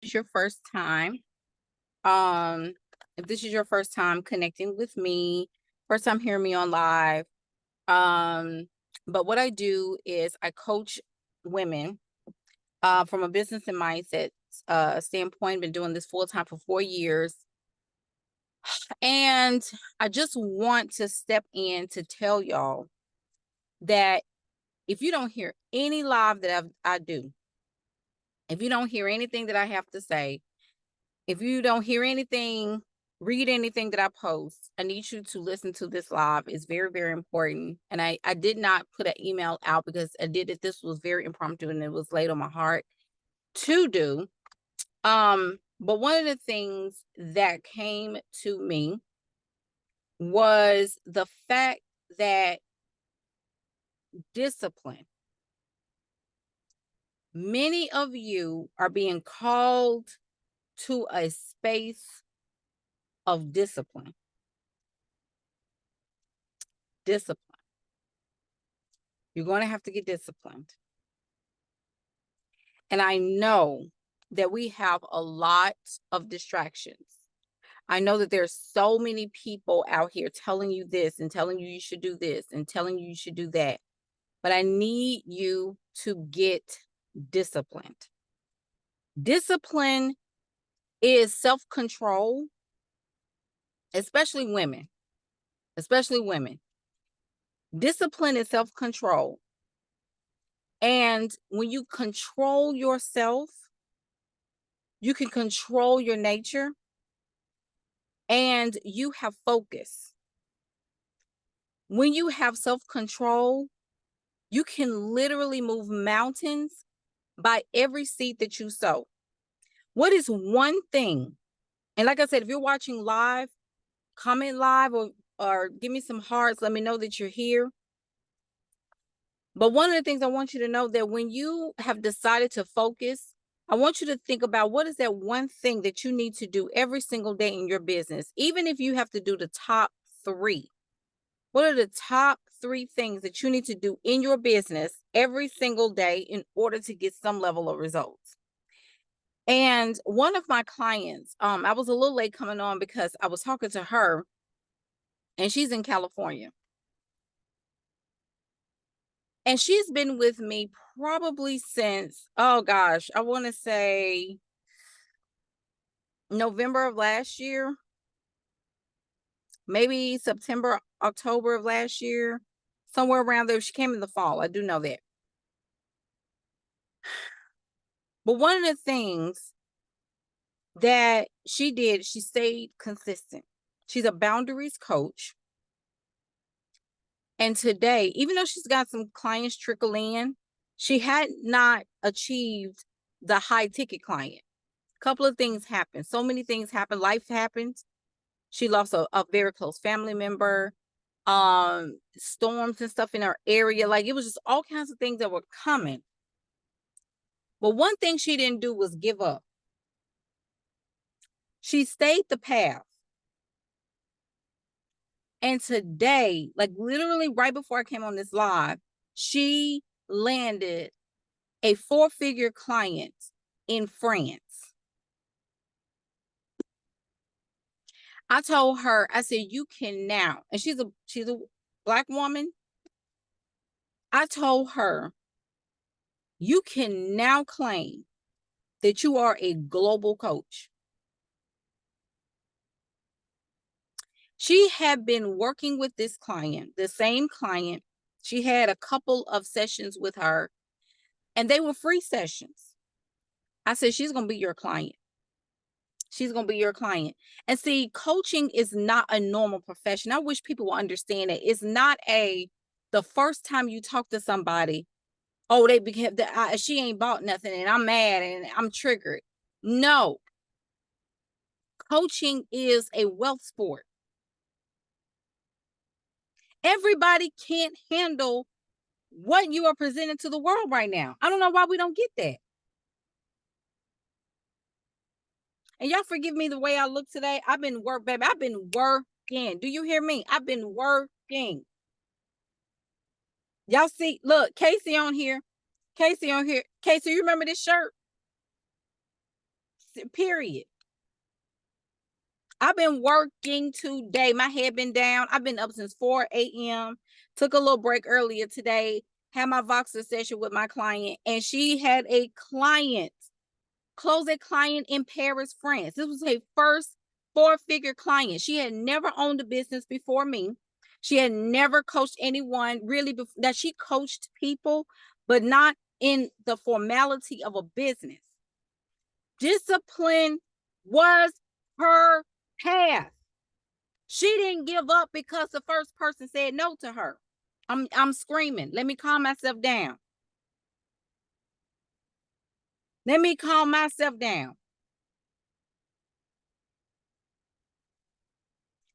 is your first time, um, if this is your first time connecting with me, first time hearing me on live, um, but what I do is I coach women from a business and mindset standpoint. Been doing this full time for 4 years. And I just want to step in to tell y'all that if you don't hear any live that I do, if you don't hear anything that I have to say, if you don't hear anything, read anything that I post, I need you to listen to this live. It's very, very important. And I did not put an email out because I did it. This was very impromptu and it was laid on my heart to do. But one of the things that came to me was the fact that discipline. Many of you are being called to a space of discipline. Discipline. You're going to have to get disciplined. And I know that we have a lot of distractions. I know that there's so many people out here telling you this and telling you should do this and telling you should do that. But I need you to get disciplined. Discipline is self-control, especially women. Especially women. Discipline is self-control. And when you control yourself, you can control your nature and you have focus. When you have self-control, you can literally move mountains by every seed that you sow. What is one thing? And like I said, if you're watching live, comment live or give me some hearts. Let me know that you're here. But one of the things I want you to know that when you have decided to focus, I want you to think about what is that one thing that you need to do every single day in your business, even if you have to do the top 3. What are the top 3 things that you need to do in your business every single day in order to get some level of results? And one of my clients, I was a little late coming on because I was talking to her and she's in California. And she's been with me probably since, oh gosh, I want to say November of last year, maybe September, October of last year, somewhere around there. She came in the fall. I do know that. But one of the things that she did, she stayed consistent. She's a boundaries coach. And today, even though she's got some clients trickle in, she had not achieved the high ticket client. A couple of things happened. So many things happened. Life happened. She lost a very close family member, storms and stuff in her area. Like, it was just all kinds of things that were coming. But one thing she didn't do was give up. She stayed the path. And today, like literally right before I came on this live, she landed a 4-figure client in France. I told her, I said, you can now, and she's a Black woman. I told her, you can now claim that you are a global coach. She had been working with this client, the same client. She had a couple of sessions with her, and they were free sessions. I said, she's going to be your client. She's going to be your client. And see, coaching is not a normal profession. I wish people will understand it. It's not the first time you talk to somebody, oh, they became she ain't bought nothing and I'm mad and I'm triggered. No. Coaching is a wealth sport. Everybody can't handle what you are presenting to the world right now. I don't know why we don't get that. And y'all forgive me the way I look today. I've been baby. I've been working. Do you hear me? I've been working. Y'all see, look, Casey on here. Casey, you remember this shirt? period. I've been working today. My head been down. I've been up since 4 a.m. Took a little break earlier today. Had my Voxer session with my client, and she had a client, close a client in Paris, France. This was her first 4-figure client. She had never owned a business before me. She had never coached anyone really before. That she coached people, but not in the formality of a business. Discipline was her path. She didn't give up because the first person said no to her. I'm screaming. Let me calm myself down. Let me calm myself down.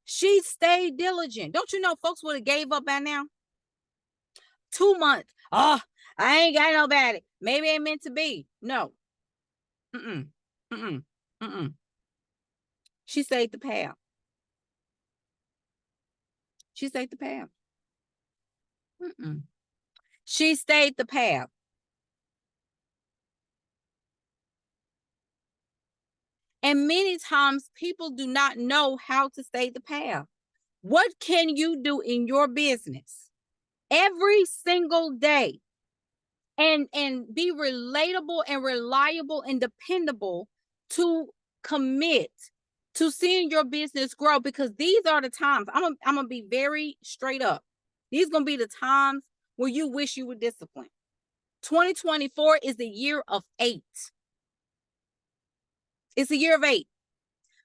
She stayed diligent. Don't you know folks would have gave up by now? 2 months. Oh, I ain't got nobody. Maybe it meant to be. No. She stayed the path. She stayed the path. She stayed the path. And many times people do not know how to stay the path. What can you do in your business every single day and be relatable and reliable and dependable to commit to seeing your business grow? Because these are the times, I'm gonna be very straight up. These are gonna be the times where you wish you were disciplined. 2024 is the year of 8. It's the year of 8,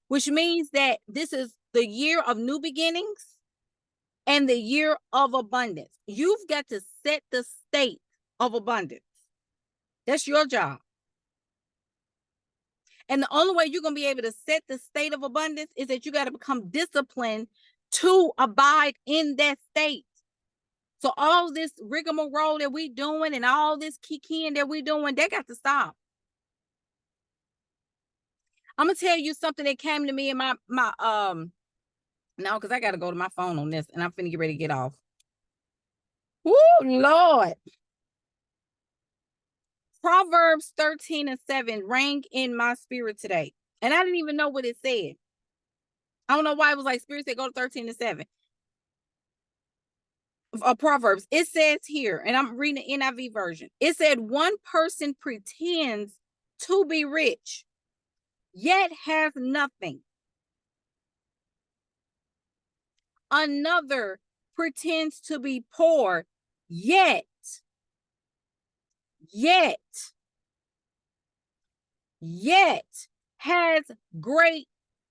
which means that this is the year of new beginnings and the year of abundance. You've got to set the state of abundance. That's your job. And the only way you're going to be able to set the state of abundance is that you got to become disciplined to abide in that state. So all this rigmarole that we doing and all this kikiing that we doing, they got to stop. I'm gonna tell you something that came to me in my no, because I gotta go to my phone on this, and I'm finna get ready to get off. Woo, Lord. Proverbs 13:7 rang in my spirit today, and I didn't even know what it said. I don't know why it was like spirit said go to 13:7. Proverbs. It says here, and I'm reading the NIV version. It said one person pretends to be rich, yet has nothing. Another pretends to be poor, yet has great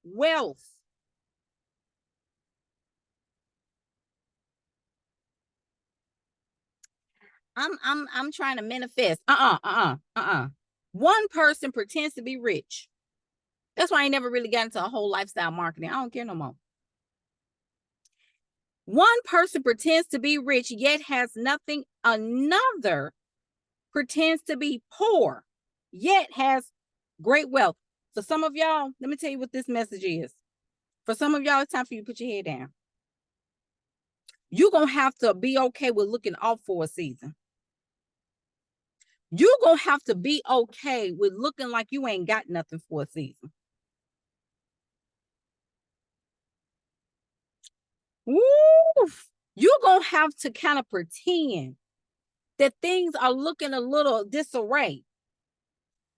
wealth. I'm trying to manifest. One person pretends to be rich. That's why I never really got into a whole lifestyle marketing. I don't care no more. One person pretends to be rich, yet has nothing. Another pretends to be poor, yet has great wealth. So some of y'all, let me tell you what this message is. For some of y'all, it's time for you to put your head down. You're going to have to be okay with looking off for a season. You're going to have to be okay with looking like you ain't got nothing for a season. Woo! You're going to have to kind of pretend that things are looking a little disarray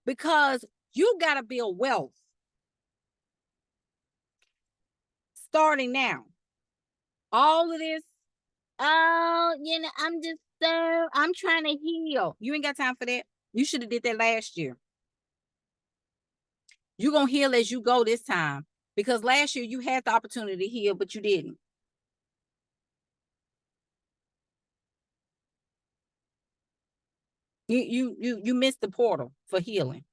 because you got to build wealth starting now. All of this, oh, I'm trying to heal. You ain't got time for that. You should have did that last year. You're going to heal as you go this time because last year you had the opportunity to heal, but you didn't. You missed the portal for healing.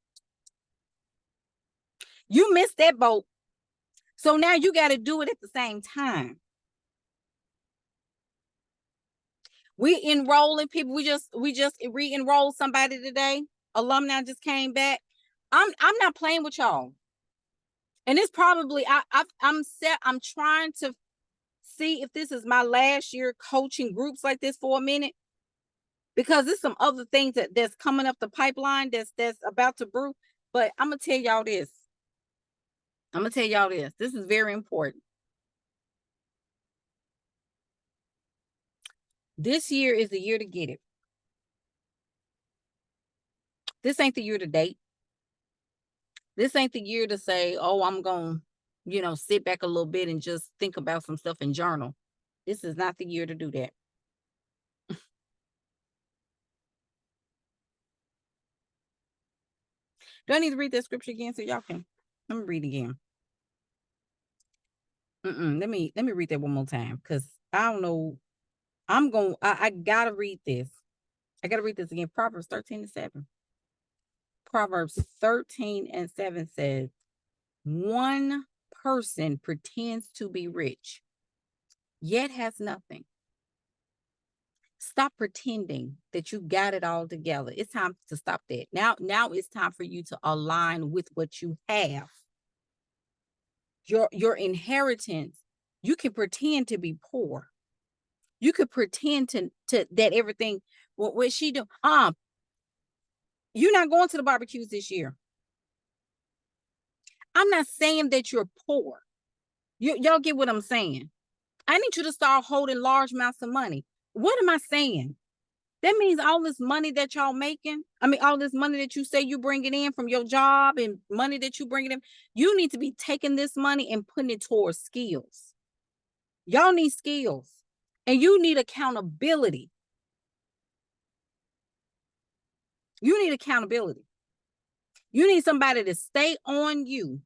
You missed that boat. So now you got to do it at the same time. We enrolling people. We just re-enrolled somebody today. Alumni just came back. I'm not playing with y'all. And it's probably I'm trying to see if this is my last year coaching groups like this for a minute, because there's some other things that's coming up the pipeline that's about to brew. But I'm gonna tell y'all this: I'm going to tell y'all this. This is very important. This year is the year to get it. This ain't the year to date. This ain't the year to say, oh, I'm going to, sit back a little bit and just think about some stuff and journal. This is not the year to do that. Do I need to read that scripture again so y'all can? Let me read again. Let me read that one more time because I don't know. I gotta read this. I gotta read this again. Proverbs 13:7. Proverbs 13:7 says, one person pretends to be rich, yet has nothing. Stop pretending that you got it all together. It's time to stop that. Now it's time for you to align with what you have. Your inheritance, you can pretend to be poor. You could pretend to that everything, what she do. You're not going to the barbecues this year. I'm not saying that you're poor. Y'all get what I'm saying? I need you to start holding large amounts of money. What am I saying? That means all this money that y'all making, all this money that you say you bringing in from your job and money that you bringing in, you need to be taking this money and putting it towards skills. Y'all need skills and you need accountability. You need accountability. You need somebody to stay on you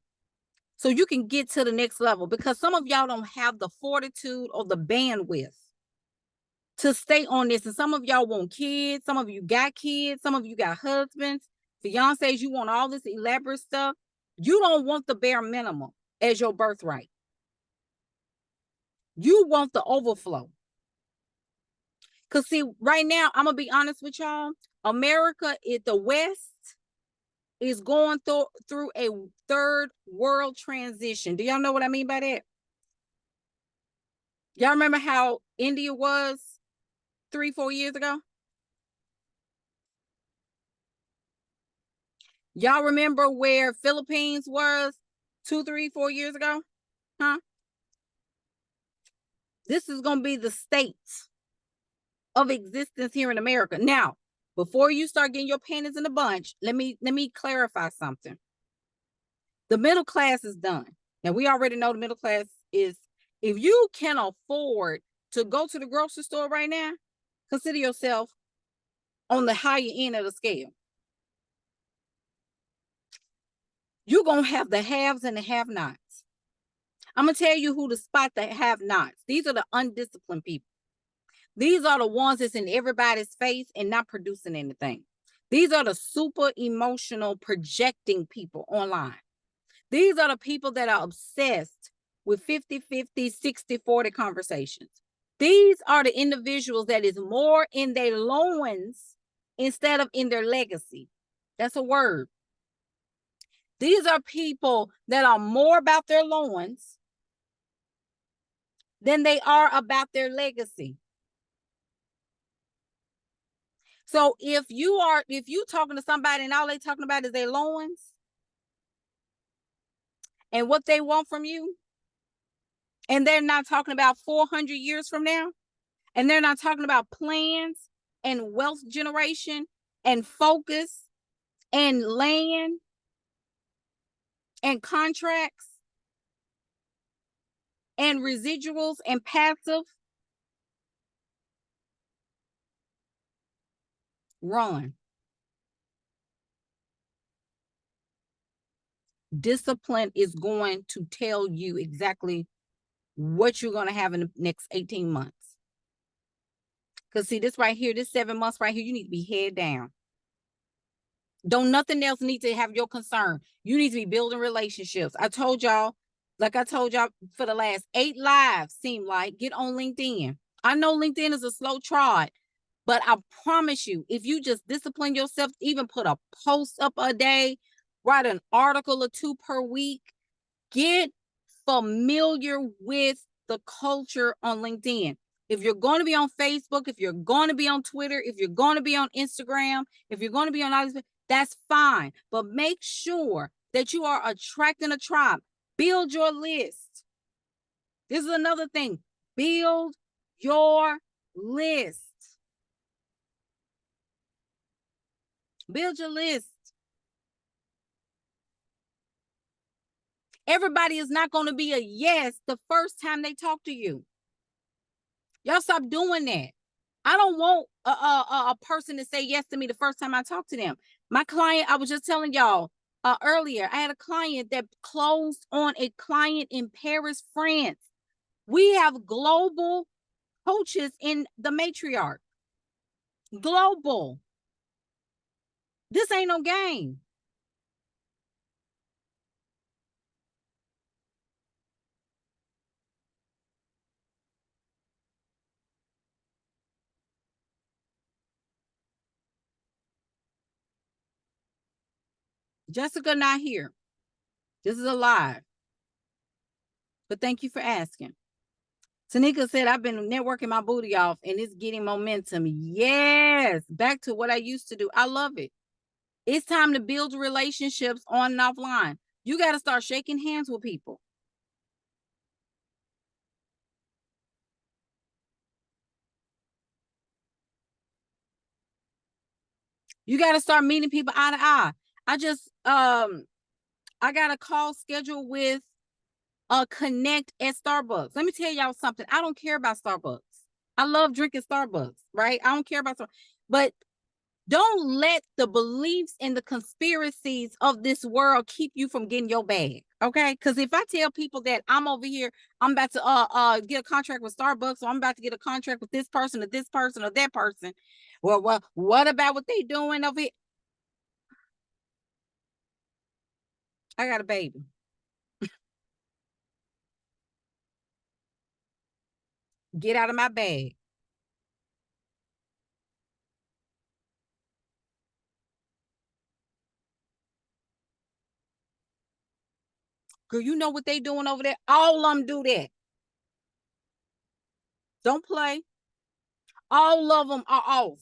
so you can get to the next level, because some of y'all don't have the fortitude or the bandwidth to stay on this. And some of y'all want kids. Some of you got kids. Some of you got husbands. Fiancés, you want all this elaborate stuff. You don't want the bare minimum as your birthright. You want the overflow. Because see, right now, I'm going to be honest with y'all. America, the West, is going through a third world transition. Do y'all know what I mean by that? Y'all remember how India was 3-4 years ago? Y'all remember where Philippines was 2, 3, 4 years ago? Huh? This is going to be the state of existence here in America. Now, before you start getting your panties in a bunch, let me clarify something. The middle class is done. Now, we already know the middle class is, if you can afford to go to the grocery store right now, consider yourself on the higher end of the scale. You're going to have the haves and the have-nots. I'm going to tell you who to spot the have-nots. These are the undisciplined people. These are the ones that's in everybody's face and not producing anything. These are the super emotional projecting people online. These are the people that are obsessed with 50-50, 60-40 conversations. These are the individuals that is more in their loins instead of in their legacy. That's a word. These are people that are more about their loins than they are about their legacy. So if you talking to somebody and all they talking about is their loins and what they want from you, and they're not talking about 400 years from now, and they're not talking about plans and wealth generation and focus and land and contracts and residuals and passive, run. Discipline is going to tell you exactly what you're going to have in the next 18 months. Because see, this right here, this 7 months right here, you need to be head down. Don't nothing else need to have your concern. You need to be building relationships. I told y'all for the last 8 lives, seem like, get on LinkedIn. I know LinkedIn is a slow trot, but I promise you, if you just discipline yourself, even put a post up a day, write an article or 2 per week, get familiar with the culture on LinkedIn. If you're going to be on Facebook, if you're going to be on Twitter, if you're going to be on Instagram, if you're going to be on all these, that's fine. But make sure that you are attracting a tribe. Build your list. This is another thing. Build your list. Build your list. Everybody is not going to be a yes the first time they talk to you. Y'all stop doing that. I don't want a person to say yes to me the first time I talk to them. My client, I was just telling y'all earlier, I had a client that closed on a client in Paris, France. We have global coaches in the matriarch. Global. This ain't no game. Jessica not here. This is a live. But thank you for asking. Tanika said, I've been networking my booty off and it's getting momentum. Yes. Back to what I used to do. I love it. It's time to build relationships on and offline. You got to start shaking hands with people. You got to start meeting people eye to eye. I got a call scheduled with Connect at Starbucks. Let me tell y'all something. I don't care about Starbucks. I love drinking Starbucks, right? I don't care about Starbucks. But don't let the beliefs and the conspiracies of this world keep you from getting your bag, okay? Because if I tell people that I'm over here, I'm about to get a contract with Starbucks, or I'm about to get a contract with this person or that person, well, what about what they doing over here? I got a baby. Get out of my bag. Girl, you know what they doing over there? All of them do that. Don't play. All of them are off.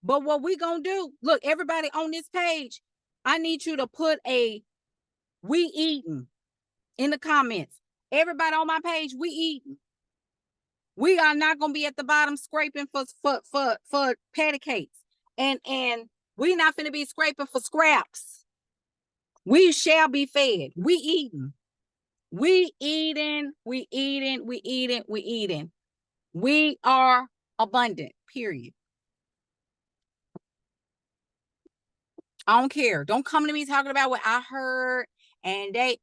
But what we gonna do, look, everybody on this page, I need you to put a we eating in the comments. Everybody on my page, we eating. We are not gonna be at the bottom scraping for patty cakes. And we not finna be scraping for scraps. We shall be fed. We eating. We eating, we eating, we eating, we eating. We are abundant, period. I don't care. Don't come to me talking about what I heard and I'm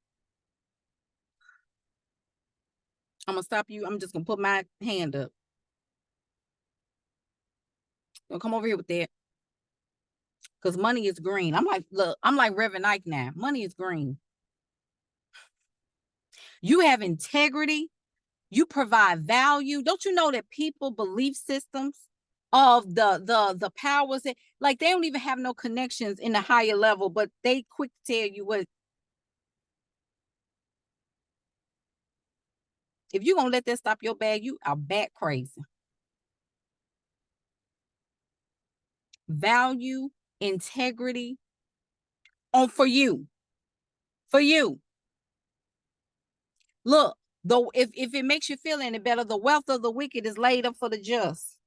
gonna stop you. I'm just gonna put my hand up. Don't come over here with that. Because money is green. Look, I'm like Reverend Ike now. Money is green. You have integrity. You provide value. Don't you know that people belief systems of the powers that, like, they don't even have no connections in the higher level, but they quick to tell you what. If you're gonna let that stop your bag, you are bat crazy. Value, integrity on for you. For you. Look, though, if it makes you feel any better, the wealth of the wicked is laid up for the just.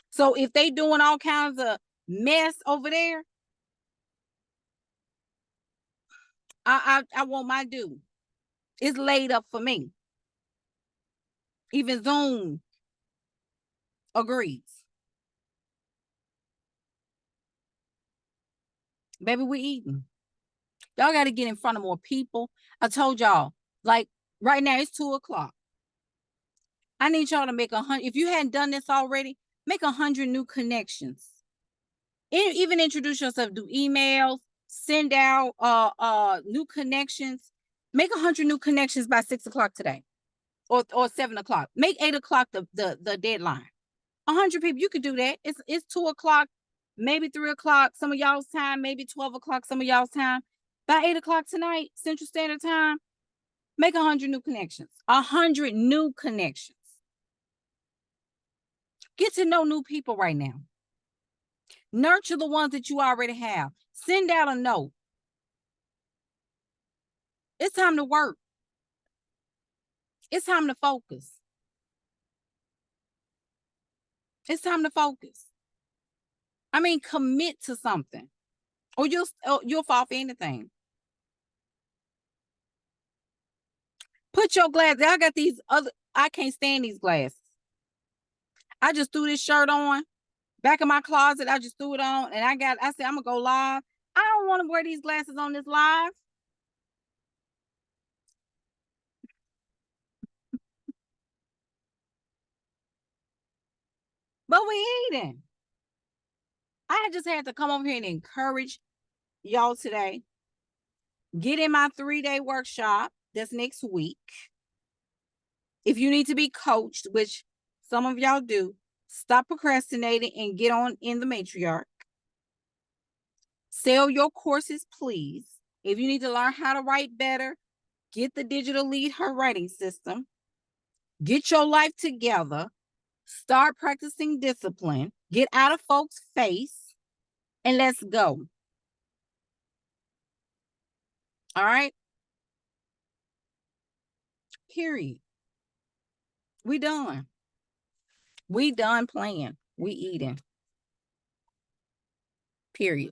So if they doing all kinds of mess over there, I want my due. It's laid up for me. Even Zoom agrees. Baby, we eating. Y'all got to get in front of more people. I told y'all, like, right now it's 2:00. I need y'all to make 100. If you hadn't done this already, make 100 new connections. Even introduce yourself, do emails, send out new connections. Make 100 new connections by 6:00 today, or 7:00. Make 8:00 the deadline. 100 people, you could do that. It's 2:00, maybe 3:00, some of y'all's time, maybe 12:00, some of y'all's time. By 8:00 tonight, Central Standard Time, make 100 new connections. 100 new connections. Get to know new people right now. Nurture the ones that you already have. Send out a note. It's time to work. It's time to focus. It's time to focus. I mean, commit to something, or you'll fall for anything. Put your glasses. I got these other. I can't stand these glasses. I just threw this shirt on. Back in my closet, I just threw it on, and I said, I'm gonna go live. I don't want to wear these glasses on this live. But we eating. I just had to come over here and encourage y'all today. Get in my 3-day workshop that's next week. If you need to be coached, which some of y'all do, stop procrastinating and get on in the matriarch. Sell your courses, please. If you need to learn how to write better, get the digital lead her writing system. Get your life together. Start practicing discipline. Get out of folks' face, and let's go. All right? Period. We done. We done playing. We eating. Period.